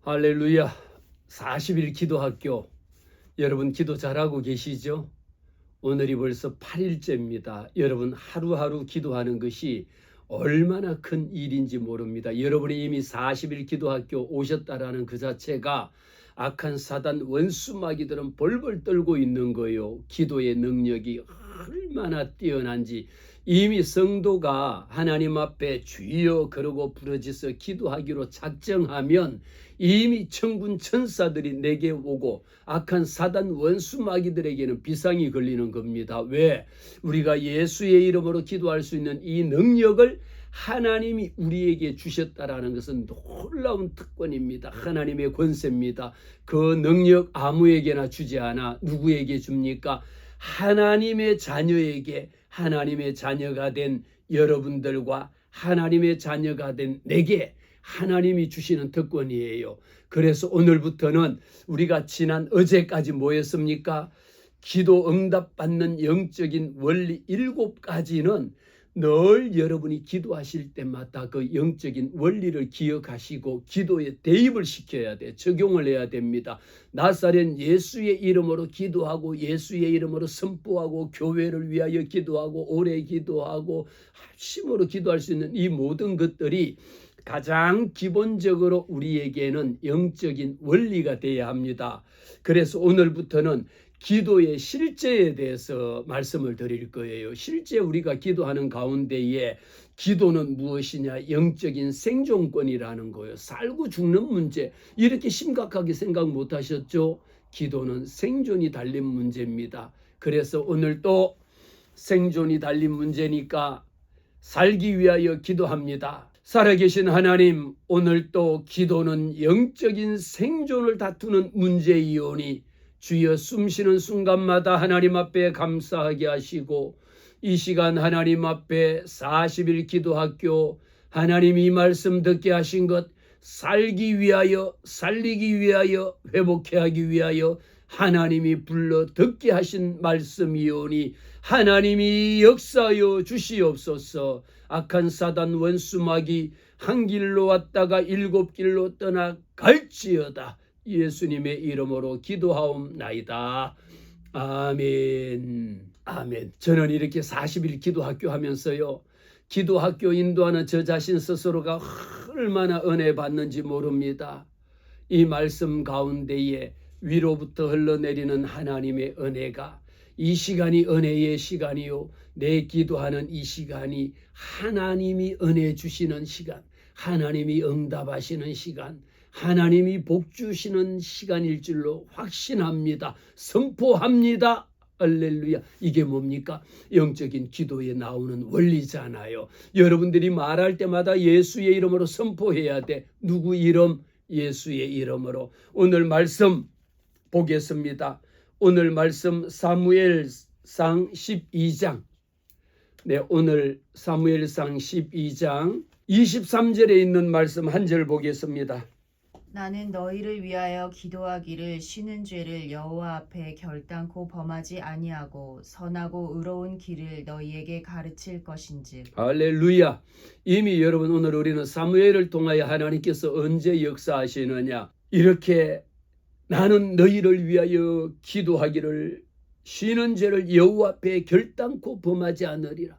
할렐루야. 40일 기도학교. 여러분 기도 잘하고 계시죠? 오늘이 벌써 8일째입니다. 여러분 하루하루 기도하는 것이 얼마나 큰 일인지 모릅니다. 여러분이 이미 40일 기도학교 오셨다라는 그 자체가 악한 사단 원수마귀들은 벌벌 떨고 있는 거예요. 기도의 능력이 얼마나 뛰어난지 이미 성도가 하나님 앞에 주여 그러고 부르짖어 기도하기로 작정하면 이미 천군 천사들이 내게 오고 악한 사단 원수마귀들에게는 비상이 걸리는 겁니다. 왜? 우리가 예수의 이름으로 기도할 수 있는 이 능력을 하나님이 우리에게 주셨다라는 것은 놀라운 특권입니다. 하나님의 권세입니다. 그 능력 아무에게나 주지 않아 누구에게 줍니까? 하나님의 자녀에게, 하나님의 자녀가 된 여러분들과 하나님의 자녀가 된 내게 하나님이 주시는 특권이에요. 그래서 오늘부터는 우리가 지난 어제까지 뭐였습니까? 기도 응답받는 영적인 원리 7가지는 늘 여러분이 기도하실 때마다 그 영적인 원리를 기억하시고 기도에 대입을 시켜야 돼. 적용을 해야 됩니다. 나사렛 예수의 이름으로 기도하고 예수의 이름으로 선포하고 교회를 위하여 기도하고 오래 기도하고 합심으로 기도할 수 있는 이 모든 것들이 가장 기본적으로 우리에게는 영적인 원리가 되어야 합니다. 그래서 오늘부터는 기도의 실제에 대해서 말씀을 드릴 거예요. 실제 우리가 기도하는 가운데에 기도는 무엇이냐? 영적인 생존권이라는 거예요. 살고 죽는 문제. 이렇게 심각하게 생각 못 하셨죠? 기도는 생존이 달린 문제입니다. 그래서 오늘 또 생존이 달린 문제니까 살기 위하여 기도합니다. 살아계신 하나님, 오늘 또 기도는 영적인 생존을 다투는 문제이오니 주여 숨쉬는 순간마다 하나님 앞에 감사하게 하시고 이 시간 하나님 앞에 40일 기도학교 하나님이 이 말씀 듣게 하신 것 살기 위하여 살리기 위하여 회복해 하기 위하여 하나님이 불러 듣게 하신 말씀이오니 하나님이 역사하여 주시옵소서. 악한 사단 원수마귀 한 길로 왔다가 7길로 떠나 갈지어다. 예수님의 이름으로 기도하옵나이다. 아멘. 아멘. 저는 이렇게 40일 기도학교 하면서요. 기도학교 인도하는 저 자신 스스로가 얼마나 은혜 받는지 모릅니다. 이 말씀 가운데에 위로부터 흘러내리는 하나님의 은혜가 이 시간이 은혜의 시간이요. 내 기도하는 이 시간이 하나님이 은혜 주시는 시간, 하나님이 응답하시는 시간, 하나님이 복 주시는 시간일 줄로 확신합니다. 선포합니다. 할렐루야. 이게 뭡니까? 영적인 기도에 나오는 원리잖아요. 여러분들이 말할 때마다 예수의 이름으로 선포해야 돼. 누구 이름? 예수의 이름으로. 오늘 말씀 보겠습니다. 오늘 말씀 사무엘상 12장. 네, 오늘 사무엘상 12장 23절에 있는 말씀 한 절 보겠습니다. 나는 너희를 위하여 기도하기를 쉬는 죄를 여호와 앞에 결단코 범하지 아니하고 선하고 의로운 길을 너희에게 가르칠 것인즉. 할렐루야. 이미 여러분 오늘 우리는 사무엘을 통하여 하나님께서 언제 역사하시느냐? 이렇게 나는 너희를 위하여 기도하기를 쉬는 죄를 여호와 앞에 결단코 범하지 않으리라.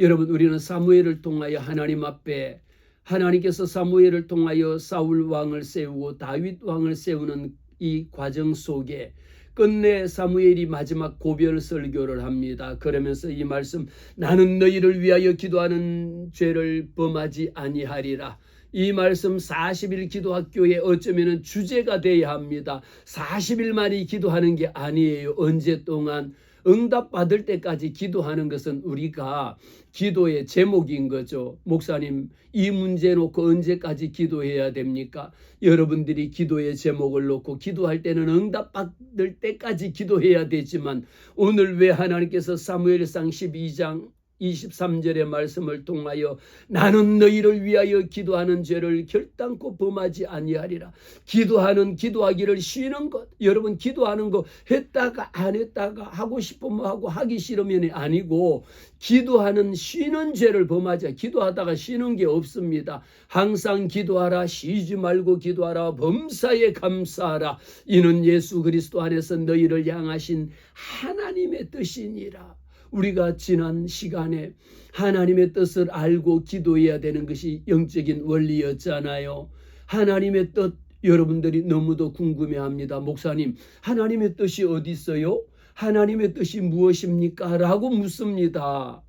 여러분 우리는 사무엘을 통하여 하나님 앞에 하나님께서 사무엘을 통하여 사울 왕을 세우고 다윗 왕을 세우는 이 과정 속에 끝내 사무엘이 마지막 고별 설교를 합니다. 그러면서 이 말씀 나는 너희를 위하여 기도하는 죄를 범하지 아니하리라. 이 말씀 40일 기도학교에 어쩌면 주제가 되어야 합니다. 40일만이 기도하는 게 아니에요. 언제 동안 응답받을 때까지 기도하는 것은 우리가 기도의 제목인 거죠. 목사님, 이 문제 놓고 언제까지 기도해야 됩니까? 여러분들이 기도의 제목을 놓고 기도할 때는 응답받을 때까지 기도해야 되지만 오늘 왜 하나님께서 사무엘상 12장 23절의 말씀을 통하여 나는 너희를 위하여 기도하는 죄를 결단코 범하지 아니하리라. 기도하기를 쉬는 것. 여러분 기도하는 거 했다가 안 했다가 하고 싶으면 하고 하기 싫으면 아니고 기도하는 쉬는 죄를 범하자. 기도하다가 쉬는 게 없습니다. 항상 기도하라. 쉬지 말고 기도하라. 범사에 감사하라. 이는 예수 그리스도 안에서 너희를 향하신 하나님의 뜻이니라. 우리가 지난 시간에 하나님의 뜻을 알고 기도해야 되는 것이 영적인 원리였잖아요. 하나님의 뜻 여러분들이 너무도 궁금해합니다. 목사님, 하나님의 뜻이 어디 있어요? 하나님의 뜻이 무엇입니까? 라고 묻습니다.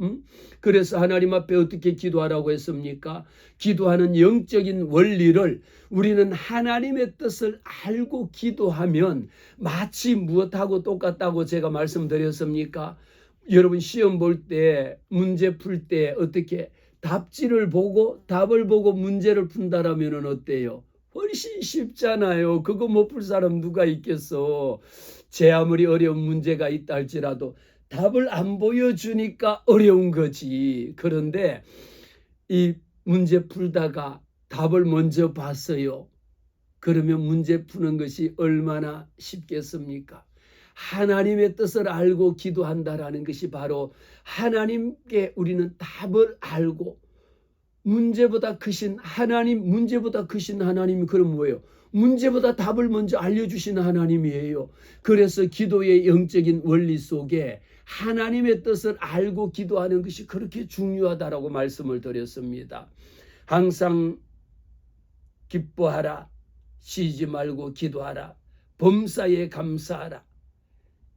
그래서 하나님 앞에 어떻게 기도하라고 했습니까? 기도하는 영적인 원리를 우리는 하나님의 뜻을 알고 기도하면 마치 무엇하고 똑같다고 제가 말씀드렸습니까? 여러분 시험 볼 때 문제 풀 때 어떻게 답지를 보고 답을 보고 문제를 푼다라면 어때요? 훨씬 쉽잖아요. 그거 못 풀 사람 누가 있겠어. 제 아무리 어려운 문제가 있다 할지라도 답을 안 보여주니까 어려운 거지. 그런데 이 문제 풀다가 답을 먼저 봤어요. 그러면 문제 푸는 것이 얼마나 쉽겠습니까? 하나님의 뜻을 알고 기도한다라는 것이 바로 하나님께 우리는 답을 알고 문제보다 크신 하나님이 그럼 뭐예요? 문제보다 답을 먼저 알려주시는 하나님이에요. 그래서 기도의 영적인 원리 속에 하나님의 뜻을 알고 기도하는 것이 그렇게 중요하다라고 말씀을 드렸습니다. 항상 기뻐하라. 쉬지 말고 기도하라. 범사에 감사하라.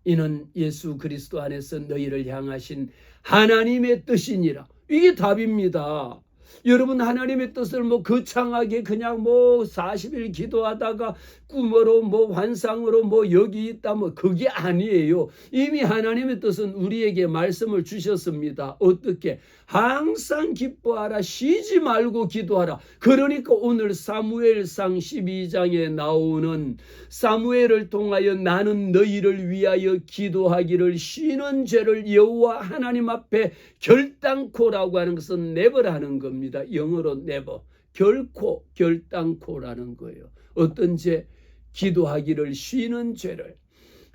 이는 예수 그리스도 안에서 너희를 향하신 하나님의 뜻이니라. 이게 답입니다. 여러분 하나님의 뜻을 거창하게 그냥 40일 기도하다가 꿈으로 환상으로 여기 있다 그게 아니에요. 이미 하나님의 뜻은 우리에게 말씀을 주셨습니다. 어떻게? 항상 기뻐하라. 쉬지 말고 기도하라. 그러니까 오늘 사무엘상 12장에 나오는 사무엘을 통하여 나는 너희를 위하여 기도하기를 쉬는 죄를 여호와 하나님 앞에 결단코라고 하는 것은 never라는 겁니다. 영어로 never. 결단코라는 거예요. 어떤 죄? 기도하기를 쉬는 죄를.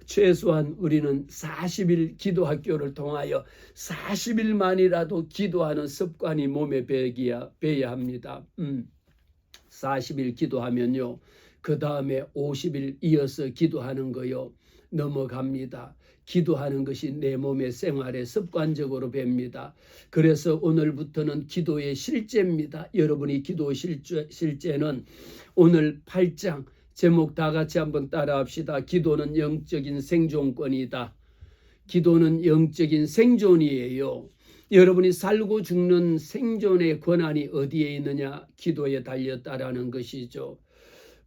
최소한 우리는 40일 기도학교를 통하여 40일만이라도 기도하는 습관이 몸에 배야 합니다. 40일 기도하면요. 그 다음에 50일 이어서 기도하는 거요. 넘어갑니다. 기도하는 것이 내 몸의 생활에 습관적으로 뵙니다. 그래서 오늘부터는 기도의 실제입니다. 여러분이 기도 실제는 오늘 8장 제목 다 같이 한번 따라합시다. 기도는 영적인 생존권이다. 기도는 영적인 생존이에요. 여러분이 살고 죽는 생존의 권한이 어디에 있느냐? 기도에 달렸다라는 것이죠.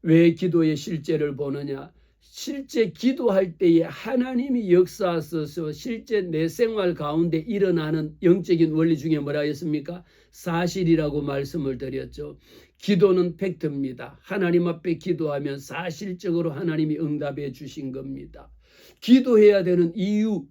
왜 기도의 실제를 보느냐? 실제 기도할 때에 하나님이 역사하셔서 실제 내 생활 가운데 일어나는 영적인 원리 중에 뭐라 했습니까? 사실이라고 말씀을 드렸죠. 기도는 팩트입니다. 하나님 앞에 기도하면 사실적으로 하나님이 응답해 주신 겁니다. 기도해야 되는 이유.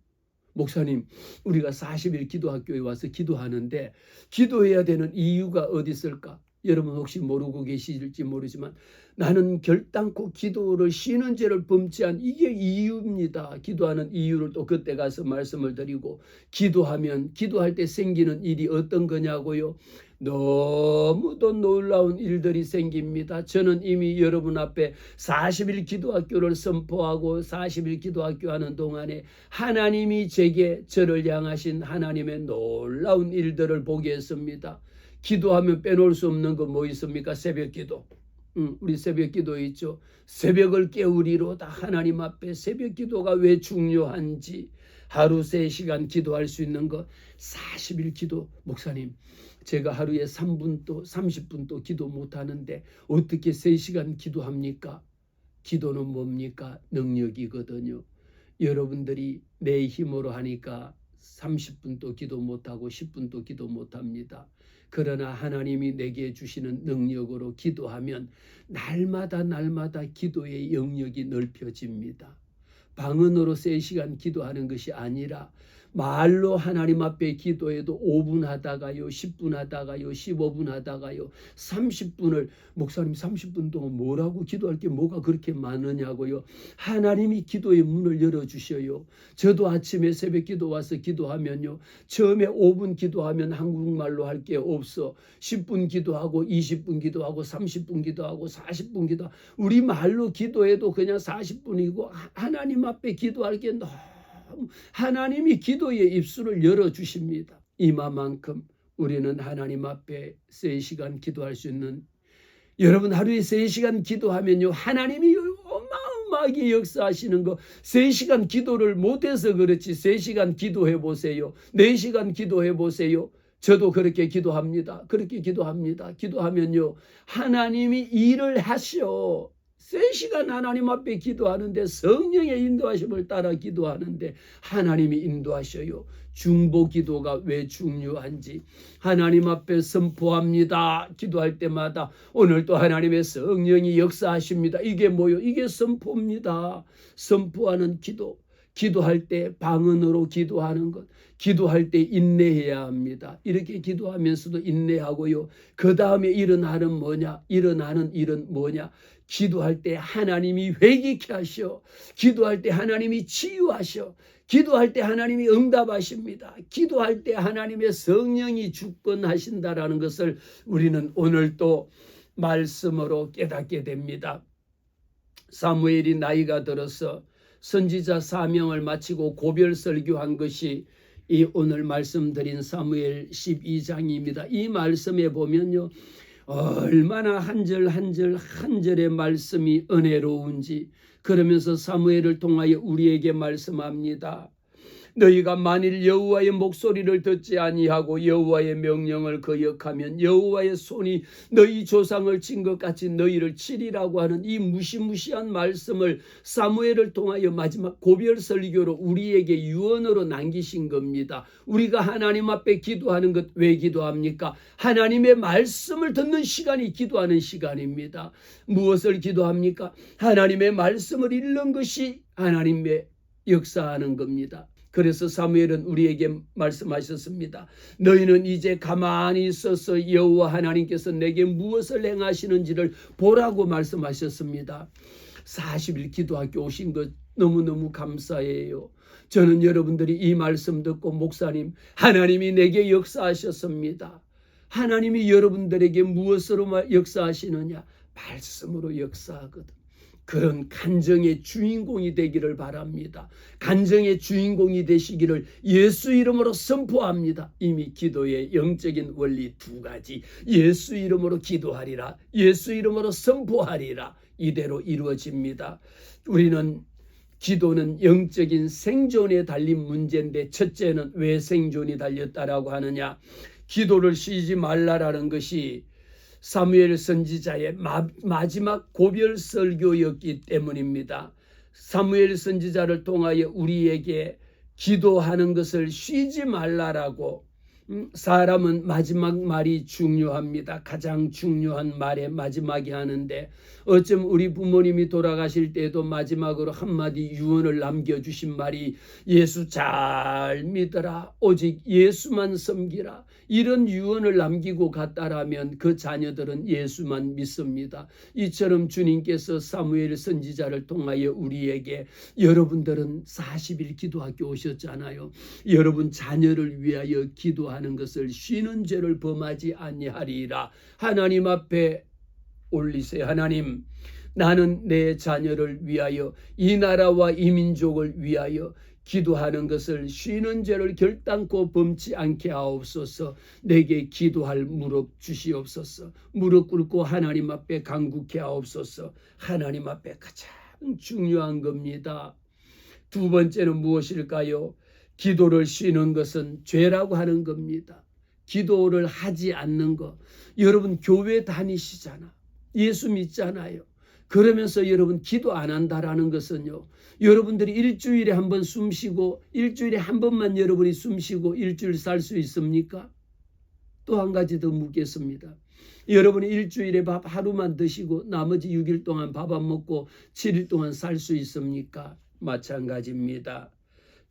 목사님, 우리가 40일 기도학교에 와서 기도하는데 기도해야 되는 이유가 어디 있을까? 여러분 혹시 모르고 계실지 모르지만 나는 결단코 기도를 쉬는 죄를 범치한 이게 이유입니다. 기도하는 이유를 또 그때 가서 말씀을 드리고 기도할 때 생기는 일이 어떤 거냐고요? 너무도 놀라운 일들이 생깁니다. 저는 이미 여러분 앞에 40일 기도학교를 선포하고 40일 기도학교 하는 동안에 하나님이 저를 향하신 하나님의 놀라운 일들을 보게 했습니다. 기도하면 빼놓을 수 없는 거 뭐 있습니까? 새벽 기도. 우리 새벽 기도 있죠. 새벽을 깨우리로다. 하나님 앞에 새벽 기도가 왜 중요한지 하루 3시간 기도할 수 있는 거 40일 기도. 목사님, 제가 하루에 3분도 30분도 기도 못하는데 어떻게 3시간 기도합니까? 기도는 뭡니까? 능력이거든요. 여러분들이 내 힘으로 하니까 30분도 기도 못하고 10분도 기도 못합니다. 그러나 하나님이 내게 주시는 능력으로 기도하면 날마다 기도의 영역이 넓혀집니다. 방언으로 3시간 기도하는 것이 아니라 말로 하나님 앞에 기도해도 5분 하다가요, 10분 하다가요, 15분 하다가요, 30분을 목사님 30분 동안 뭐라고 기도할 게 뭐가 그렇게 많으냐고요. 하나님이 기도의 문을 열어주셔요. 저도 아침에 새벽 기도 와서 기도하면요, 처음에 5분 기도하면 한국말로 할 게 없어. 10분 기도하고 20분 기도하고 30분 기도하고 40분 기도, 우리 말로 기도해도 그냥 40분이고 하나님 앞에 기도할 게 너무, 하나님이 기도의 입술을 열어주십니다. 이마만큼 우리는 하나님 앞에 3시간 기도할 수 있는, 여러분 하루에 3시간 기도하면요, 하나님이 어마어마하게 역사하시는 거. 3시간 기도를 못해서 그렇지 3시간 기도해 보세요. 4시간 기도해 보세요. 저도 그렇게 기도합니다. 그렇게 기도합니다. 기도하면요, 하나님이 일을 하셔. 3시간 하나님 앞에 기도하는데, 성령의 인도하심을 따라 기도하는데 하나님이 인도하셔요. 중보 기도가 왜 중요한지 하나님 앞에 선포합니다. 기도할 때마다 오늘도 하나님의 성령이 역사하십니다. 이게 뭐요? 이게 선포입니다. 선포하는 기도. 기도할 때 방언으로 기도하는 것, 기도할 때 인내해야 합니다. 이렇게 기도하면서도 인내하고요. 그 다음에 일어나는 뭐냐? 일어나는 일은 뭐냐? 기도할 때 하나님이 회개케 하셔. 기도할 때 하나님이 치유하셔. 기도할 때 하나님이 응답하십니다. 기도할 때 하나님의 성령이 주권하신다라는 것을 우리는 오늘 또 말씀으로 깨닫게 됩니다. 사무엘이 나이가 들어서 선지자 사명을 마치고 고별 설교한 것이 이 오늘 말씀드린 사무엘 12장입니다. 이 말씀에 보면요, 얼마나 한 절 한 절 한 절의 말씀이 은혜로운지, 그러면서 사무엘을 통하여 우리에게 말씀합니다. 너희가 만일 여호와의 목소리를 듣지 아니하고 여호와의 명령을 거역하면 여호와의 손이 너희 조상을 친 것 같이 너희를 치리라고 하는 이 무시무시한 말씀을 사무엘을 통하여 마지막 고별 설교로 우리에게 유언으로 남기신 겁니다. 우리가 하나님 앞에 기도하는 것 왜 기도합니까? 하나님의 말씀을 듣는 시간이 기도하는 시간입니다. 무엇을 기도합니까? 하나님의 말씀을 읽는 것이 하나님의 역사하는 겁니다. 그래서 사무엘은 우리에게 말씀하셨습니다. 너희는 이제 가만히 있어서 여호와 하나님께서 내게 무엇을 행하시는지를 보라고 말씀하셨습니다. 40일 기도학교 오신 것 너무너무 감사해요. 저는 여러분들이 이 말씀 듣고, 목사님, 하나님이 내게 역사하셨습니다. 하나님이 여러분들에게 무엇으로 역사하시느냐? 말씀으로 역사하거든. 그런 간정의 주인공이 되기를 바랍니다. 간정의 주인공이 되시기를 예수 이름으로 선포합니다. 이미 기도의 영적인 원리 2가지. 예수 이름으로 기도하리라, 예수 이름으로 선포하리라. 이대로 이루어집니다. 우리는 기도는 영적인 생존에 달린 문제인데, 첫째는 왜 생존이 달렸다라고 하느냐? 기도를 쉬지 말라라는 것이 사무엘 선지자의 마지막 고별 설교였기 때문입니다. 사무엘 선지자를 통하여 우리에게 기도하는 것을 쉬지 말라라고, 사람은 마지막 말이 중요합니다. 가장 중요한 말의 마지막이 하는데, 어쩜 우리 부모님이 돌아가실 때도 마지막으로 한마디 유언을 남겨주신 말이 예수 잘 믿어라, 오직 예수만 섬기라, 이런 유언을 남기고 갔다라면 그 자녀들은 예수만 믿습니다. 이처럼 주님께서 사무엘 선지자를 통하여 우리에게, 여러분들은 40일 기도학교 오셨잖아요. 여러분 자녀를 위하여 기도하는 것을 쉬는 죄를 범하지 아니하리라. 하나님 앞에 올리세요. 하나님, 나는 내 자녀를 위하여, 이 나라와 이 민족을 위하여 기도하는 것을 쉬는 죄를 결단코 범치 않게 하옵소서. 내게 기도할 무릎 주시옵소서. 무릎 꿇고 하나님 앞에 간구케 하옵소서. 하나님 앞에 가장 중요한 겁니다. 2번째는 무엇일까요? 기도를 쉬는 것은 죄라고 하는 겁니다. 기도를 하지 않는 것. 여러분 교회 다니시잖아. 예수 믿잖아요. 그러면서 여러분 기도 안 한다라는 것은요, 여러분들이 일주일에 한 번 숨 쉬고, 일주일에 한 번만 여러분이 숨 쉬고 일주일 살 수 있습니까? 또 한 가지 더 묻겠습니다. 여러분이 일주일에 밥 하루만 드시고 나머지 6일 동안 밥 안 먹고 7일 동안 살 수 있습니까? 마찬가지입니다.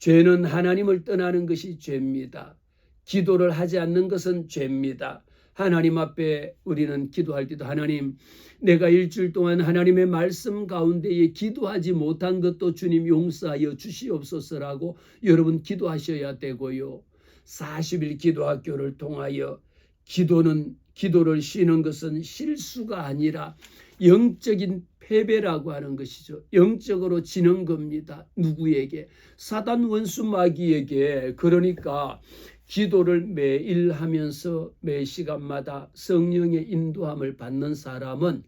죄는 하나님을 떠나는 것이 죄입니다. 기도를 하지 않는 것은 죄입니다. 하나님 앞에 우리는 기도할 때도 하나님, 내가 일주일 동안 하나님의 말씀 가운데에 기도하지 못한 것도 주님 용서하여 주시옵소서라고 여러분 기도하셔야 되고요. 40일 기도학교를 통하여 기도를 쉬는 것은 실수가 아니라 영적인 패배라고 하는 것이죠. 영적으로 지는 겁니다. 누구에게? 사단 원수 마귀에게. 그러니까 기도를 매일 하면서 매 시간마다 성령의 인도함을 받는 사람은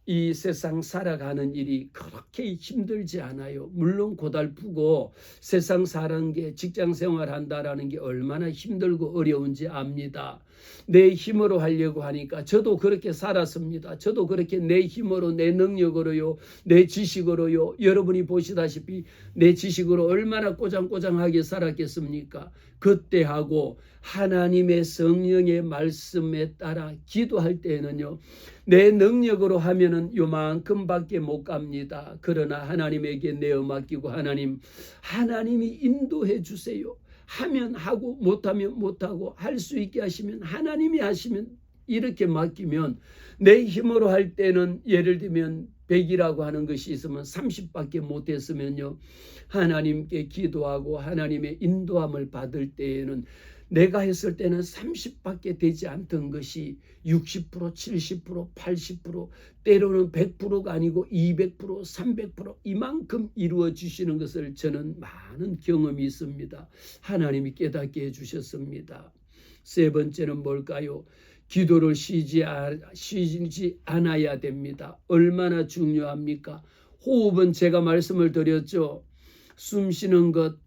이 세상 살아가는 일이 그렇게 힘들지 않아요. 물론 고달프고 세상 사는 게, 직장 생활한다라는 게 얼마나 힘들고 어려운지 압니다. 내 힘으로 하려고 하니까 저도 그렇게 살았습니다. 저도 그렇게 내 힘으로, 내 능력으로요, 내 지식으로요. 여러분이 보시다시피 내 지식으로 얼마나 꼬장꼬장하게 살았겠습니까? 그때하고 하나님의 성령의 말씀에 따라 기도할 때에는요, 내 능력으로 하면은 요만큼밖에 못 갑니다. 그러나 하나님에게 내어 맡기고 하나님이 인도해 주세요. 하면 하고 못하면 못하고 할 수 있게 하시면 하나님이 하시면 이렇게 맡기면 내 힘으로 할 때는 예를 들면 100이라고 하는 것이 있으면 30밖에 못했으면요, 하나님께 기도하고 하나님의 인도함을 받을 때에는 내가 했을 때는 30밖에 되지 않던 것이 60%, 70%, 80%, 때로는 100%가 아니고 200%, 300% 이만큼 이루어 주시는 것을 저는 많은 경험이 있습니다. 하나님이 깨닫게 해주셨습니다. 세 번째는 뭘까요? 기도를 쉬지 않아야 됩니다. 얼마나 중요합니까? 호흡은 제가 말씀을 드렸죠. 숨 쉬는 것,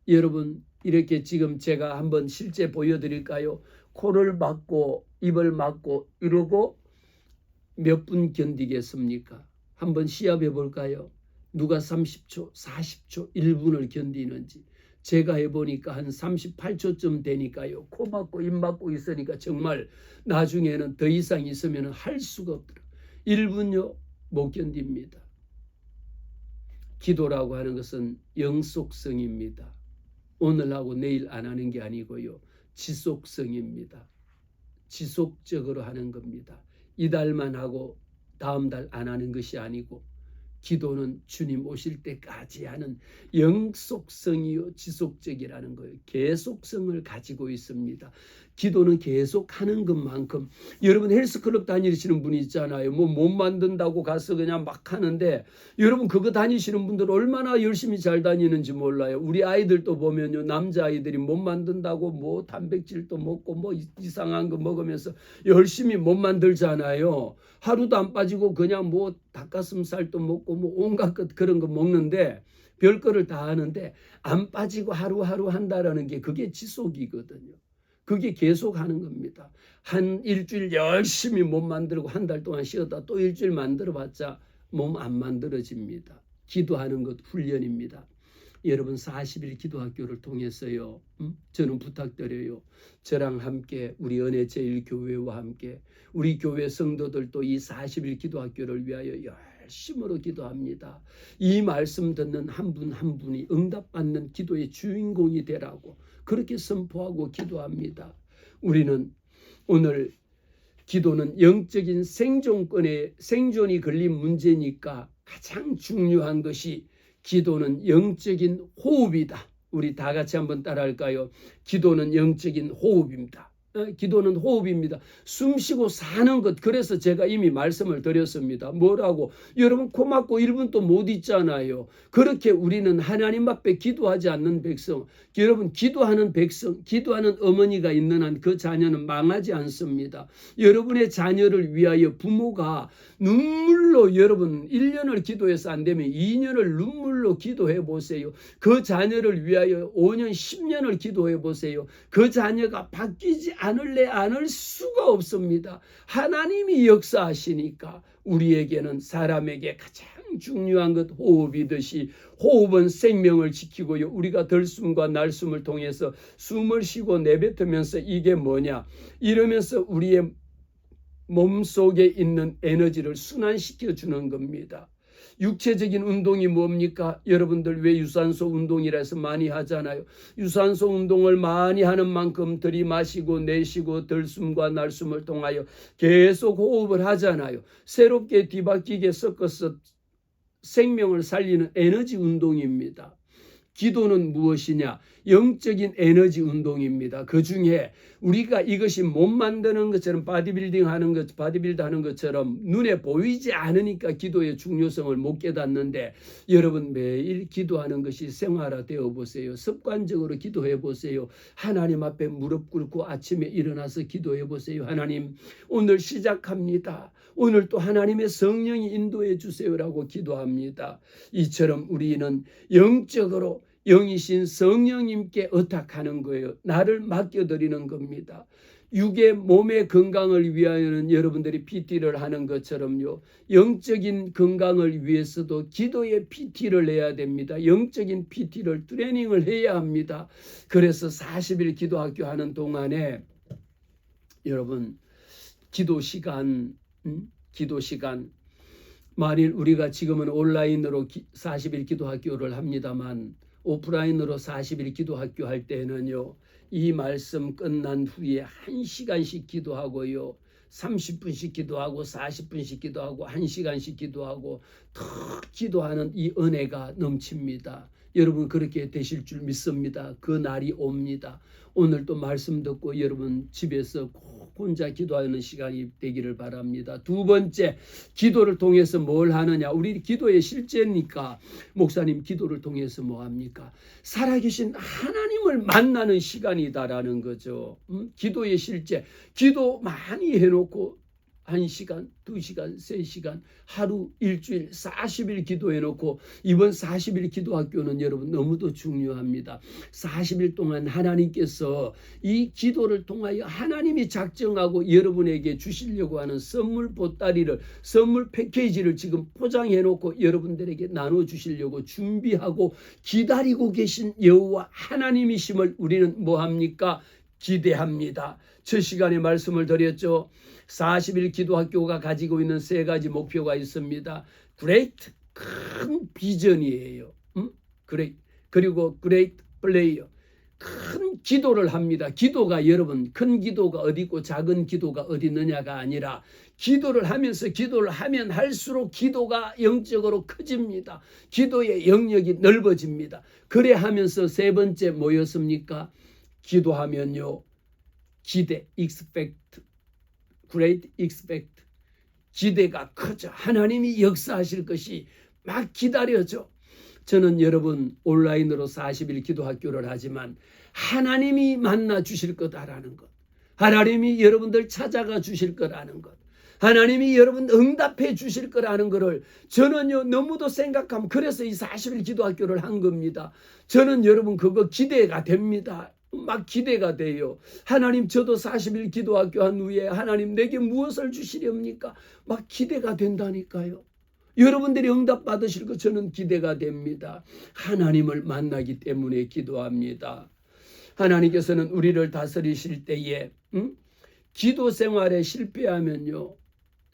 여러분 이렇게 지금 제가 한번 실제 보여드릴까요? 코를 막고 입을 막고 이러고 몇 분 견디겠습니까? 한번 시합해 볼까요? 누가 30초, 40초, 1분을 견디는지. 제가 해보니까 한 38초쯤 되니까요. 코 막고 입 막고 있으니까 정말 나중에는 더 이상 있으면 할 수가 없더라. 1분요 못 견딥니다. 기도라고 하는 것은 영속성입니다. 오늘 하고 내일 안 하는 게 아니고요. 지속성입니다. 지속적으로 하는 겁니다. 이달만 하고 다음 달 안 하는 것이 아니고, 기도는 주님 오실 때까지 하는 영속성이요 지속적이라는 거예요. 계속성을 가지고 있습니다. 기도는 계속 하는 것만큼, 여러분 헬스클럽 다니시는 분이 있잖아요. 뭐 몸 만든다고 가서 그냥 막 하는데, 여러분 그거 다니시는 분들 얼마나 열심히 잘 다니는지 몰라요. 우리 아이들도 보면요, 남자아이들이 몸 만든다고 뭐 단백질도 먹고 뭐 이상한 거 먹으면서 열심히 몸 만들잖아요. 하루도 안 빠지고 그냥 뭐 닭가슴살도 먹고 뭐 온갖 것 그런 거 먹는데, 별거를 다 하는데 안 빠지고 하루하루 한다라는 게 그게 지속이거든요. 그게 계속 하는 겁니다. 한 일주일 열심히 몸 만들고 한 달 동안 쉬었다 또 일주일 만들어봤자 몸 안 만들어집니다. 기도하는 것 훈련입니다. 여러분 40일 기도학교를 통해서요, 저는 부탁드려요. 저랑 함께 우리 은혜제일교회와 함께 우리 교회 성도들도 이 40일 기도학교를 위하여 열심으로 기도합니다. 이 말씀 듣는 한 분 한 분이 응답받는 기도의 주인공이 되라고 그렇게 선포하고 기도합니다. 우리는 오늘 기도는 영적인 생존이 걸린 문제니까 가장 중요한 것이 기도는 영적인 호흡이다. 우리 다 같이 한번 따라할까요? 기도는 영적인 호흡입니다. 기도는 호흡입니다. 숨 쉬고 사는 것. 그래서 제가 이미 말씀을 드렸습니다. 뭐라고? 여러분 코 막고 1분도 못 있잖아요. 그렇게 우리는 하나님 앞에 기도하지 않는 백성, 여러분 기도하는 백성, 기도하는 어머니가 있는 한 그 자녀는 망하지 않습니다. 여러분의 자녀를 위하여 부모가 눈물로, 여러분 1년을 기도해서 안 되면 2년을 눈물로 기도해 보세요. 그 자녀를 위하여 5년 10년을 기도해 보세요. 그 자녀가 바뀌지 않을 수가 없습니다. 하나님이 역사하시니까. 우리에게는, 사람에게 가장 중요한 것 호흡이듯이, 호흡은 생명을 지키고요, 우리가 들숨과 날숨을 통해서 숨을 쉬고 내뱉으면서 이게 뭐냐 이러면서 우리의 몸속에 있는 에너지를 순환시켜 주는 겁니다. 육체적인 운동이 뭡니까? 여러분들 왜 유산소 운동이라 해서 많이 하잖아요. 유산소 운동을 많이 하는 만큼 들이마시고 내쉬고 들숨과 날숨을 통하여 계속 호흡을 하잖아요. 새롭게 뒤바뀌게 섞어서 생명을 살리는 에너지 운동입니다. 기도는 무엇이냐? 영적인 에너지 운동입니다. 그 중에 우리가 이것이 몸 만드는 것처럼 바디빌드 하는 것처럼 눈에 보이지 않으니까 기도의 중요성을 못 깨닫는데, 여러분 매일 기도하는 것이 생활화되어 보세요. 습관적으로 기도해 보세요. 하나님 앞에 무릎 꿇고 아침에 일어나서 기도해 보세요. 하나님, 오늘 시작합니다. 오늘 또 하나님의 성령이 인도해 주세요라고 기도합니다. 이처럼 우리는 영적으로 영이신 성령님께 의탁하는 거예요. 나를 맡겨드리는 겁니다. 육의 몸의 건강을 위하여는 여러분들이 PT를 하는 것처럼요, 영적인 건강을 위해서도 기도의 PT를 해야 됩니다. 영적인 PT를 트레이닝을 해야 합니다. 그래서 40일 기도학교 하는 동안에 여러분 기도 시간 만일 우리가 지금은 온라인으로 40일 기도학교를 합니다만, 오프라인으로 40일 기도학교 할 때는요, 이 말씀 끝난 후에 1시간씩 기도하고요, 30분씩 기도하고 40분씩 기도하고 1시간씩 기도하고 더 기도하는 이 은혜가 넘칩니다. 여러분 그렇게 되실 줄 믿습니다. 그 날이 옵니다. 오늘 또 말씀 듣고 여러분 집에서 꼭 혼자 기도하는 시간이 되기를 바랍니다. 두 번째, 기도를 통해서 뭘 하느냐? 우리 기도의 실제니까 목사님 기도를 통해서 뭐 합니까? 살아계신 하나님을 만나는 시간이다라는 거죠. 기도의 실제. 기도 많이 해놓고 1시간, 2시간, 3시간, 하루, 일주일, 40일 기도해놓고, 이번 40일 기도학교는 여러분 너무도 중요합니다. 40일 동안 하나님께서 이 기도를 통하여 하나님이 작정하고 여러분에게 주시려고 하는 선물 보따리를, 선물 패키지를 지금 포장해놓고 여러분들에게 나눠주시려고 준비하고 기다리고 계신 여호와 하나님이심을 우리는 뭐합니까? 기대합니다. 첫 시간에 말씀을 드렸죠. 40일 기도학교가 가지고 있는 3가지 목표가 있습니다. Great, 큰 비전이에요. 그리고 Great Player, 큰 기도를 합니다. 기도가 여러분 큰 기도가 어디 있고 작은 기도가 어디 있느냐가 아니라, 기도를 하면 할수록 기도가 영적으로 커집니다. 기도의 영역이 넓어집니다. 그래 하면서 3번째 뭐였습니까? 기도하면요, 기대, expect, great expect, 기대가 커져. 하나님이 역사하실 것이 막 기다려져. 저는 여러분 온라인으로 40일 기도학교를 하지만 하나님이 만나 주실 거다라는 것, 하나님이 여러분들 찾아가 주실 거라는 것, 하나님이 여러분 응답해 주실 거라는 것을 저는요 너무도 생각하면, 그래서 이 40일 기도학교를 한 겁니다. 저는 여러분 그거 기대가 됩니다. 막 기대가 돼요. 하나님, 저도 40일 기도학교 한 후에 하나님 내게 무엇을 주시렵니까? 막 기대가 된다니까요. 여러분들이 응답 받으실 것 저는 기대가 됩니다. 하나님을 만나기 때문에 기도합니다. 하나님께서는 우리를 다스리실 때에 기도 생활에 실패하면요,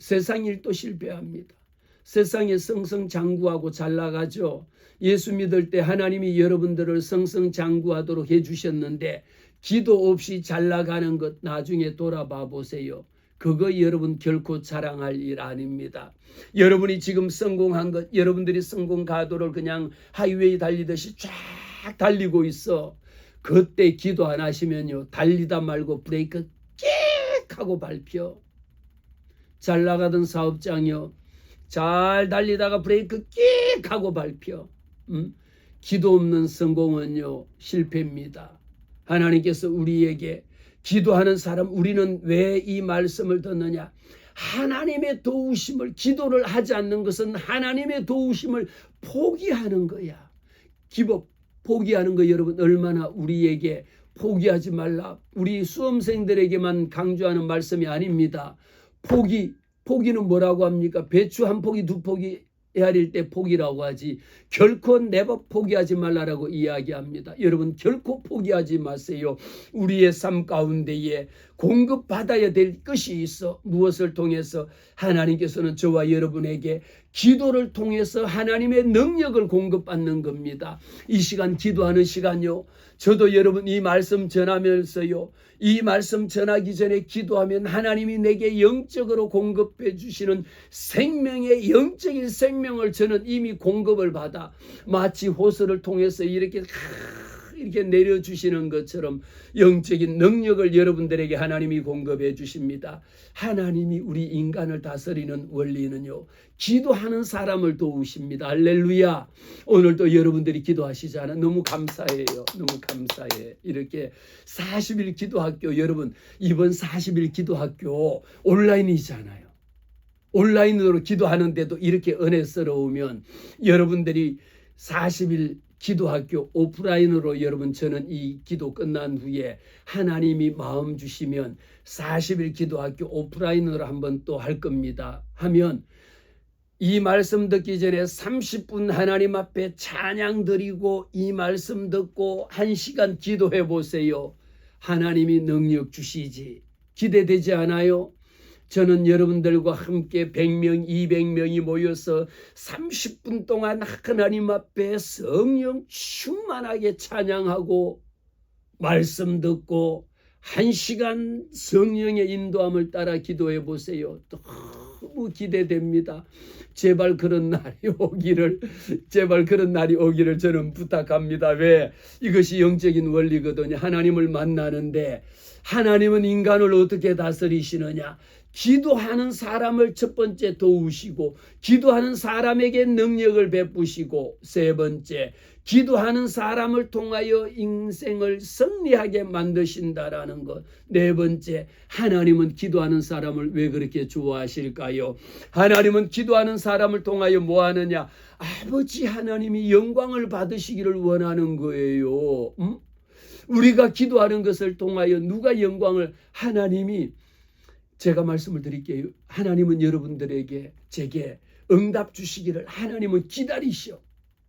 세상 일도 실패합니다. 세상에 승승장구하고 잘 나가죠. 예수 믿을 때 하나님이 여러분들을 승승장구하도록 해주셨는데, 기도 없이 잘 나가는 것 나중에 돌아봐 보세요. 그거 여러분 결코 자랑할 일 아닙니다. 여러분이 지금 성공한 것, 여러분들이 성공 가도를 그냥 하이웨이 달리듯이 쫙 달리고 있어. 그때 기도 안 하시면요, 달리다 말고 브레이크 끽 하고 밟혀. 잘 나가던 사업장이요, 잘 달리다가 브레이크 끽 하고 밟혀. 기도 없는 성공은요 실패입니다. 하나님께서 우리에게 기도하는 사람, 우리는 왜 이 말씀을 듣느냐? 하나님의 도우심을, 기도를 하지 않는 것은 하나님의 도우심을 포기하는 거야. 기복, 포기하는 거 여러분 얼마나 우리에게 포기하지 말라, 우리 수험생들에게만 강조하는 말씀이 아닙니다. 포기는 뭐라고 합니까? 배추 한 포기, 2포기 헤아릴 때 포기라고 하지, 결코 never 포기하지 말라라고 이야기합니다. 여러분 결코 포기하지 마세요. 우리의 삶 가운데에 공급받아야 될 것이 있어. 무엇을 통해서? 하나님께서는 저와 여러분에게 기도를 통해서 하나님의 능력을 공급받는 겁니다. 이 시간 기도하는 시간요. 저도 여러분 이 말씀 전하면서요. 이 말씀 전하기 전에 기도하면 하나님이 내게 영적으로 공급해 주시는 생명의 영적인 생명을 저는 이미 공급을 받아 마치 호수를 통해서 이렇게 내려주시는 것처럼 영적인 능력을 여러분들에게 하나님이 공급해 주십니다. 하나님이 우리 인간을 다스리는 원리는요. 기도하는 사람을 도우십니다. 할렐루야. 오늘도 여러분들이 기도하시잖아요. 너무 감사해요. 너무 감사해. 이렇게 40일 기도학교 여러분 이번 40일 기도학교 온라인이잖아요. 온라인으로 기도하는데도 이렇게 은혜스러우면 여러분들이 40일 기도학교 오프라인으로 여러분 저는 이 기도 끝난 후에 하나님이 마음 주시면 40일 기도학교 오프라인으로 한번 또 할 겁니다. 하면 이 말씀 듣기 전에 30분 하나님 앞에 찬양 드리고 이 말씀 듣고 1시간 기도해 보세요. 하나님이 능력 주시지. 기대되지 않아요? 저는 여러분들과 함께 100명, 200명이 모여서 30분 동안 하나님 앞에 성령 충만하게 찬양하고 말씀 듣고 1시간 성령의 인도함을 따라 기도해 보세요. 너무 기대됩니다. 제발 그런 날이 오기를 저는 부탁합니다. 왜? 이것이 영적인 원리거든요. 하나님을 만나는데 하나님은 인간을 어떻게 다스리시느냐? 기도하는 사람을 첫 번째 도우시고 기도하는 사람에게 능력을 베푸시고 세 번째 기도하는 사람을 통하여 인생을 승리하게 만드신다라는 것. 네 번째, 하나님은 기도하는 사람을 왜 그렇게 좋아하실까요? 하나님은 기도하는 사람을 통하여 뭐 하느냐? 아버지 하나님이 영광을 받으시기를 원하는 거예요. 우리가 기도하는 것을 통하여 누가 영광을? 하나님이. 제가 말씀을 드릴게요. 하나님은 여러분들에게 제게 응답 주시기를 하나님은 기다리시오.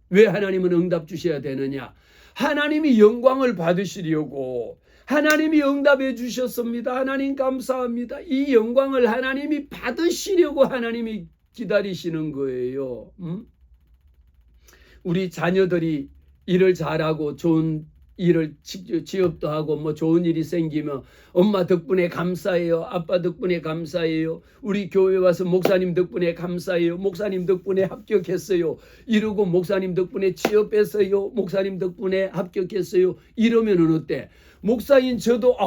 왜 하나님은 응답 주셔야 되느냐? 하나님이 영광을 받으시려고 하나님이 응답해 주셨습니다. 하나님 감사합니다. 이 영광을 하나님이 받으시려고 하나님이 기다리시는 거예요. 우리 자녀들이 일을 잘하고 좋은 일을 취업도 하고 뭐 좋은 일이 생기면 엄마 덕분에 감사해요. 아빠 덕분에 감사해요. 우리 교회 와서 목사님 덕분에 감사해요. 목사님 덕분에 합격했어요. 이러고 목사님 덕분에 취업했어요. 목사님 덕분에 합격했어요. 이러면은 어때? 목사인 저도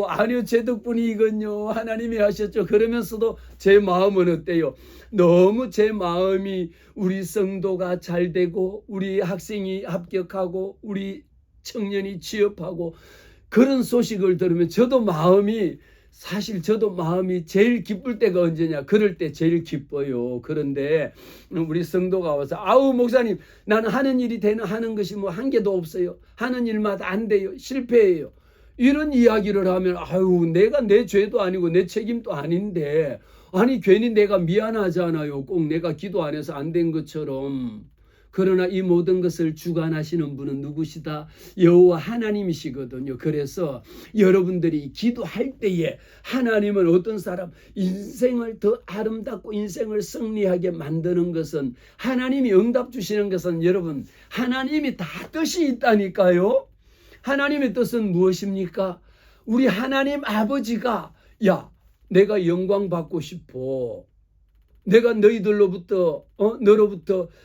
아니요 제 덕분이군요. 하나님이 하셨죠. 그러면서도 제 마음은 어때요? 너무 제 마음이 우리 성도가 잘 되고 우리 학생이 합격하고 우리 청년이 취업하고 그런 소식을 들으면 저도 마음이 제일 기쁠 때가 언제냐? 그럴 때 제일 기뻐요. 그런데 우리 성도가 와서 목사님 나는 하는 일이 하는 것이 뭐 한 개도 없어요. 하는 일마다 안 돼요. 실패해요. 이런 이야기를 하면 내가 내 죄도 아니고 내 책임도 아닌데 괜히 내가 미안하잖아요. 꼭 내가 기도 안 해서 안 된 것처럼. 그러나 이 모든 것을 주관하시는 분은 누구시다? 여호와 하나님이시거든요. 그래서 여러분들이 기도할 때에 하나님은 어떤 사람 인생을 더 아름답고 인생을 승리하게 만드는 것은 하나님이 응답 주시는 것은 여러분 하나님이 다 뜻이 있다니까요. 하나님의 뜻은 무엇입니까? 우리 하나님 아버지가 내가 영광 받고 싶어. 내가 너로부터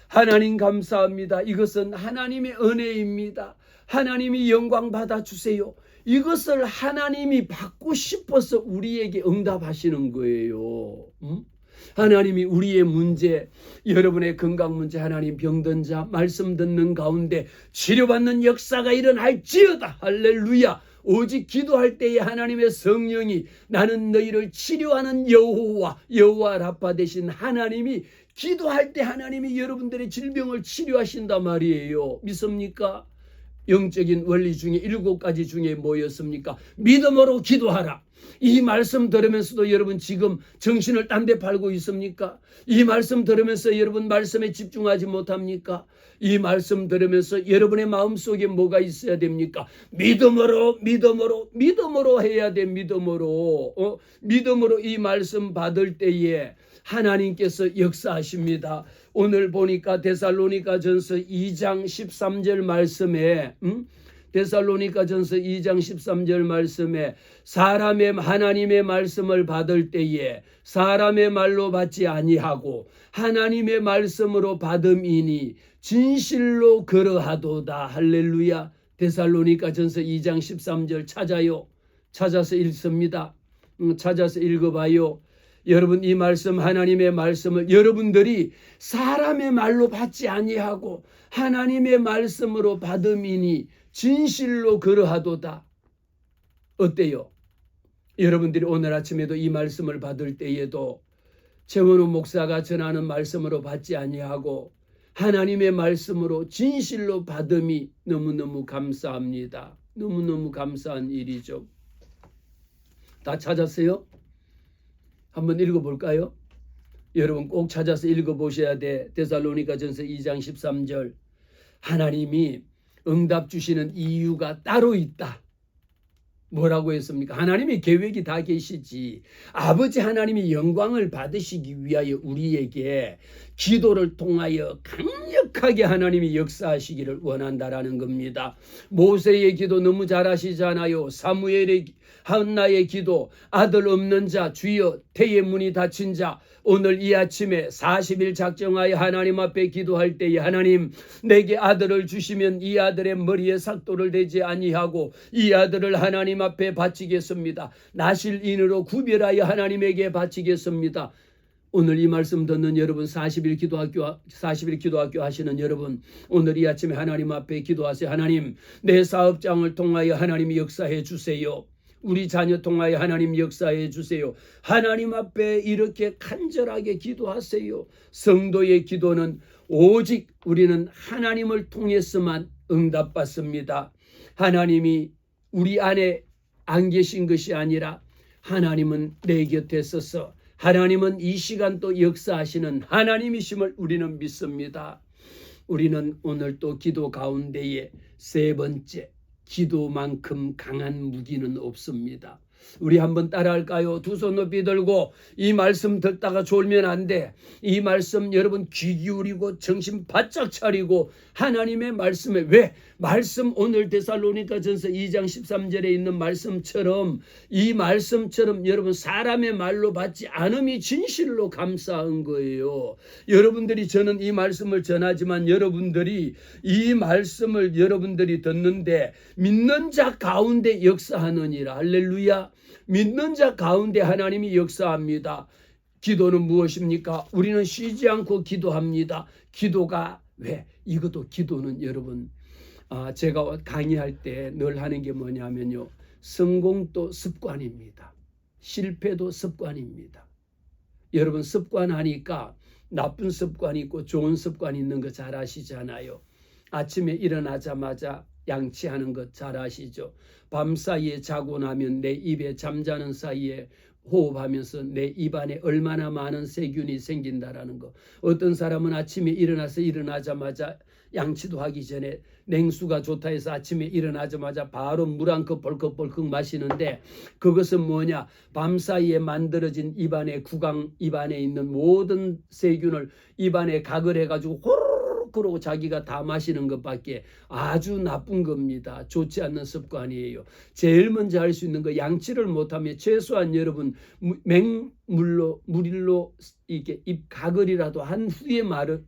하나님 감사합니다. 이것은 하나님의 은혜입니다. 하나님이 영광 받아주세요. 이것을 하나님이 받고 싶어서 우리에게 응답하시는 거예요. 하나님이 우리의 문제, 여러분의 건강 문제, 하나님 병든 자 말씀 듣는 가운데 치료받는 역사가 일어날지어다. 할렐루야. 오직 기도할 때에 하나님의 성령이 나는 너희를 치료하는 여호와 라파 되신 하나님이 기도할 때 하나님이 여러분들의 질병을 치료하신단 말이에요. 믿습니까? 영적인 원리 중에 7가지 중에 뭐였습니까? 믿음으로 기도하라. 이 말씀 들으면서도 여러분 지금 정신을 딴 데 팔고 있습니까? 이 말씀 들으면서 여러분 말씀에 집중하지 못합니까? 이 말씀 들으면서 여러분의 마음속에 뭐가 있어야 됩니까? 믿음으로 해야 돼. 믿음으로 이 말씀 받을 때에 하나님께서 역사하십니다. 오늘 보니까 데살로니가전서 2장 13절 말씀에 데살로니가전서 2장 13절 말씀에 하나님의 말씀을 받을 때에 사람의 말로 받지 아니하고 하나님의 말씀으로 받음이니 진실로 그러하도다. 할렐루야. 데살로니가전서 2장 13절 찾아서 읽습니다. 찾아서 읽어봐요. 여러분 이 말씀 하나님의 말씀을 여러분들이 사람의 말로 받지 아니하고 하나님의 말씀으로 받음이니 진실로 그러하도다. 어때요? 여러분들이 오늘 아침에도 이 말씀을 받을 때에도 최원호 목사가 전하는 말씀으로 받지 아니하고 하나님의 말씀으로 진실로 받음이 너무너무 감사합니다. 너무너무 감사한 일이죠. 다 찾았어요? 한번 읽어볼까요? 여러분 꼭 찾아서 읽어보셔야 돼. 데살로니가전서 2장 13절 하나님이 응답 주시는 이유가 따로 있다. 뭐라고 했습니까? 하나님의 계획이 다 계시지. 아버지 하나님이 영광을 받으시기 위하여 우리에게 기도를 통하여 강력하게 하나님이 역사하시기를 원한다라는 겁니다. 모세의 기도 너무 잘 아시잖아요. 사무엘의 한나의 기도, 아들 없는 자 주여 태의 문이 닫힌 자. 오늘 이 아침에 40일 작정하여 하나님 앞에 기도할 때에 하나님 내게 아들을 주시면 이 아들의 머리에 삭도를 대지 아니하고 이 아들을 하나님 앞에 바치겠습니다. 나실인으로 구별하여 하나님에게 바치겠습니다. 오늘 이 말씀 듣는 여러분 40일 기도학교 하시는 여러분 오늘 이 아침에 하나님 앞에 기도하세요. 하나님 내 사업장을 통하여 하나님이 역사해 주세요. 우리 자녀 통하여 하나님 역사해 주세요. 하나님 앞에 이렇게 간절하게 기도하세요. 성도의 기도는 오직 우리는 하나님을 통해서만 응답받습니다. 하나님이 우리 안에 안 계신 것이 아니라 하나님은 내 곁에 서서 하나님은 이 시간 또 역사하시는 하나님이심을 우리는 믿습니다. 우리는 오늘 또 기도 가운데에 세 번째 기도만큼 강한 무기는 없습니다. 우리 한번 따라할까요? 두 손 높이 들고 이 말씀 듣다가 졸면 안 돼. 이 말씀 여러분 귀 기울이고 정신 바짝 차리고 하나님의 말씀에 왜? 말씀 오늘 데살로니가전서 2장 13절에 있는 말씀처럼 이 말씀처럼 여러분 사람의 말로 받지 않음이 진실로 감사한 거예요. 여러분들이 저는 이 말씀을 전하지만 여러분들이 이 말씀을 여러분들이 듣는데 믿는 자 가운데 역사하느니라. 할렐루야. 믿는 자 가운데 하나님이 역사합니다. 기도는 무엇입니까? 우리는 쉬지 않고 기도합니다. 기도가 왜? 이것도 기도는 여러분 제가 강의할 때 늘 하는 게 뭐냐면요. 성공도 습관입니다. 실패도 습관입니다. 여러분 습관하니까 나쁜 습관이 있고 좋은 습관이 있는 거 잘 아시잖아요. 아침에 일어나자마자 양치하는 것 잘 아시죠? 밤사이에 자고 나면 내 입에 잠자는 사이에 호흡하면서 내 입안에 얼마나 많은 세균이 생긴다라는 거. 어떤 사람은 아침에 일어나자마자 양치도 하기 전에 냉수가 좋다 해서 아침에 일어나자마자 바로 물 한 컵 벌컥벌컥 마시는데 그것은 뭐냐? 밤사이에 만들어진 입안의 구강 입안에 있는 모든 세균을 입안에 각을 해가지고 호로록 그러고 자기가 다 마시는 것밖에 아주 나쁜 겁니다. 좋지 않는 습관이에요. 제일 먼저 할 수 있는 거 양치를 못하면 최소한 여러분 맹물로 이렇게 입 가글이라도 한 후에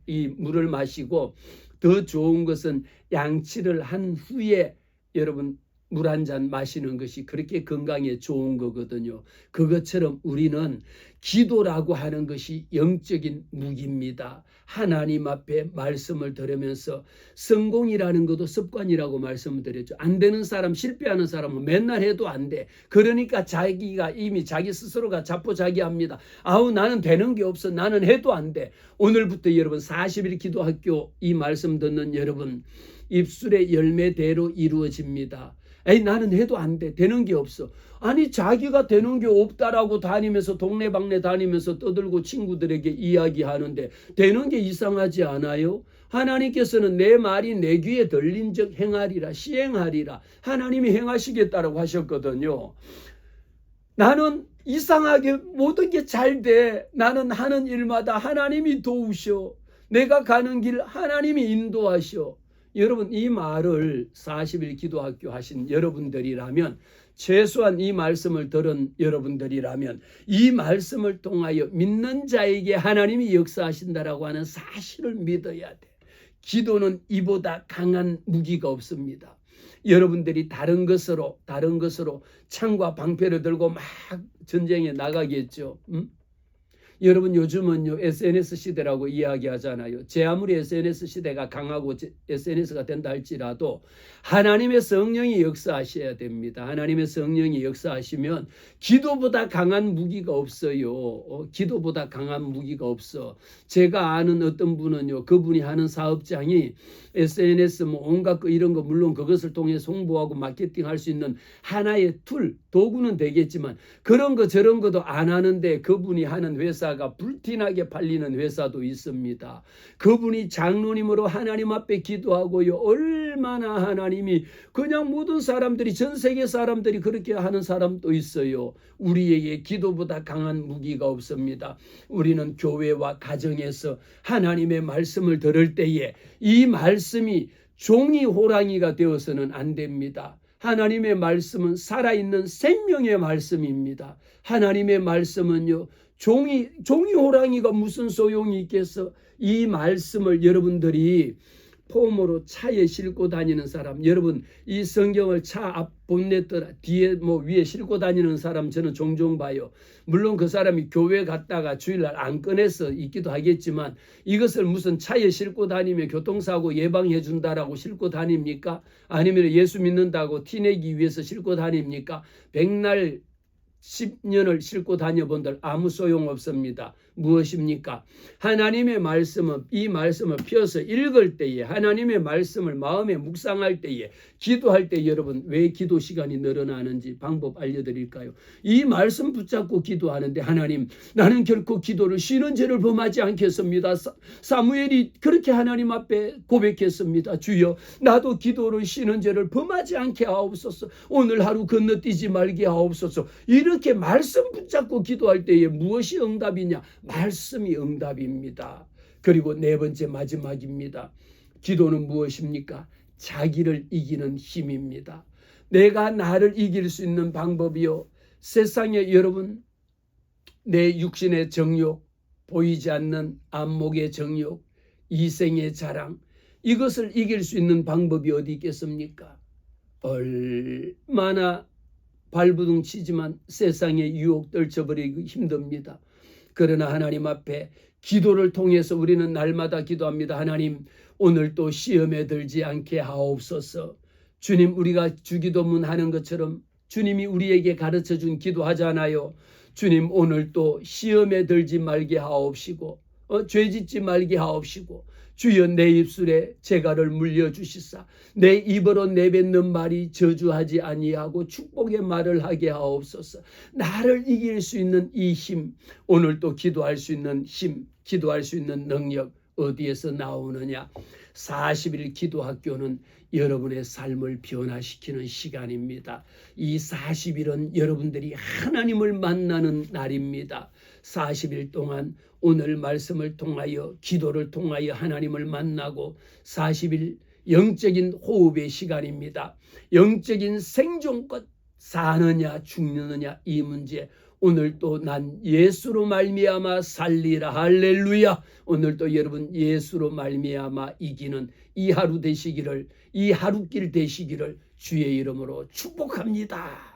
이 물을 마시고 더 좋은 것은 양치를 한 후에 여러분 물 한 잔 마시는 것이 그렇게 건강에 좋은 거거든요. 그것처럼 우리는 기도라고 하는 것이 영적인 무기입니다. 하나님 앞에 말씀을 들으면서 성공이라는 것도 습관이라고 말씀을 드렸죠. 안 되는 사람, 실패하는 사람은 맨날 해도 안 돼. 그러니까 자기가 이미 자기 스스로가 자포자기합니다. 아우 나는 되는 게 없어. 나는 해도 안 돼. 오늘부터 여러분 40일 기도학교 이 말씀 듣는 여러분 입술의 열매대로 이루어집니다. 에이 나는 해도 안 돼. 되는 게 없어. 아니 자기가 되는 게 없다라고 다니면서 동네방네 다니면서 떠들고 친구들에게 이야기하는데 되는 게 이상하지 않아요? 하나님께서는 내 말이 내 귀에 들린 적 행하리라 시행하리라 하나님이 행하시겠다라고 하셨거든요. 나는 이상하게 모든 게 잘 돼. 나는 하는 일마다 하나님이 도우셔. 내가 가는 길 하나님이 인도하셔. 여러분 이 말을 40일 기도학교 하신 여러분들이라면 최소한 이 말씀을 들은 여러분들이라면 이 말씀을 통하여 믿는 자에게 하나님이 역사하신다라고 하는 사실을 믿어야 돼. 기도는 이보다 강한 무기가 없습니다. 여러분들이 다른 것으로 창과 방패를 들고 막 전쟁에 나가겠죠. 여러분 요즘은요 SNS 시대라고 이야기하잖아요. 제 아무리 SNS 시대가 강하고 SNS가 된다 할지라도 하나님의 성령이 역사하셔야 됩니다. 하나님의 성령이 역사하시면 기도보다 강한 무기가 없어요. 기도보다 강한 무기가 없어. 제가 아는 어떤 분은요, 그분이 하는 사업장이 SNS 뭐 온갖 거 이런 거 물론 그것을 통해 홍보하고 마케팅할 수 있는 하나의 툴, 도구는 되겠지만 그런 거 저런 것도 안 하는데 그분이 하는 회사가 불티나게 팔리는 회사도 있습니다. 그분이 장로님으로 하나님 앞에 기도하고요. 얼마나 하나님이 그냥 모든 사람들이 전 세계 사람들이 그렇게 하는 사람도 있어요. 우리에게 기도보다 강한 무기가 없습니다. 우리는 교회와 가정에서 하나님의 말씀을 들을 때에 이 말씀이 종이 호랑이가 되어서는 안 됩니다. 하나님의 말씀은 살아있는 생명의 말씀입니다. 하나님의 말씀은요, 종이 호랑이가 무슨 소용이 있겠어? 이 말씀을 여러분들이 폼으로 차에 싣고 다니는 사람, 여러분 이 성경을 차 앞 본네트 뒤에 뭐 위에 싣고 다니는 사람 저는 종종 봐요. 물론 그 사람이 교회 갔다가 주일날 안 꺼내서 있기도 하겠지만 이것을 무슨 차에 싣고 다니면 교통사고 예방해 준다라고 싣고 다닙니까? 아니면 예수 믿는다고 티내기 위해서 싣고 다닙니까? 백날 10년을 싣고 다녀본들 아무 소용없습니다. 무엇입니까? 하나님의 말씀은 이 말씀을 펴서 읽을 때에 하나님의 말씀을 마음에 묵상할 때에 기도할 때 여러분 왜 기도 시간이 늘어나는지 방법 알려드릴까요? 이 말씀 붙잡고 기도하는데 하나님 나는 결코 기도를 쉬는 죄를 범하지 않겠습니다. 사무엘이 그렇게 하나님 앞에 고백했습니다. 주여 나도 기도를 쉬는 죄를 범하지 않게 하옵소서. 오늘 하루 건너뛰지 말게 하옵소서. 이렇게 말씀 붙잡고 기도할 때에 무엇이 응답이냐? 말씀이 응답입니다. 그리고 네 번째 마지막입니다. 기도는 무엇입니까? 자기를 이기는 힘입니다. 내가 나를 이길 수 있는 방법이요. 세상에 여러분 내 육신의 정욕, 보이지 않는 안목의 정욕, 이생의 자랑 이것을 이길 수 있는 방법이 어디 있겠습니까? 얼마나 발부둥 치지만 세상의 유혹 떨쳐버리기 힘듭니다. 그러나 하나님 앞에 기도를 통해서 우리는 날마다 기도합니다. 하나님 오늘 또 시험에 들지 않게 하옵소서. 주님 우리가 주기도문 하는 것처럼 주님이 우리에게 가르쳐준 기도하잖아요. 주님 오늘 또 시험에 들지 말게 하옵시고 죄짓지 말게 하옵시고 주여 내 입술에 재갈을 물려주시사 내 입으로 내뱉는 말이 저주하지 아니하고 축복의 말을 하게 하옵소서. 나를 이길 수 있는 이 힘, 오늘 또 기도할 수 있는 힘, 기도할 수 있는 능력 어디에서 나오느냐? 40일 기도학교는 여러분의 삶을 변화시키는 시간입니다. 이 40일은 여러분들이 하나님을 만나는 날입니다. 40일 동안 오늘 말씀을 통하여 기도를 통하여 하나님을 만나고 40일 영적인 호흡의 시간입니다. 영적인 생존권 사느냐 죽느냐 이 문제 오늘 또 난 예수로 말미암아 살리라 할렐루야. 오늘 또 여러분 예수로 말미암아 이기는 이 하루 되시기를 이 하루길 되시기를 주의 이름으로 축복합니다.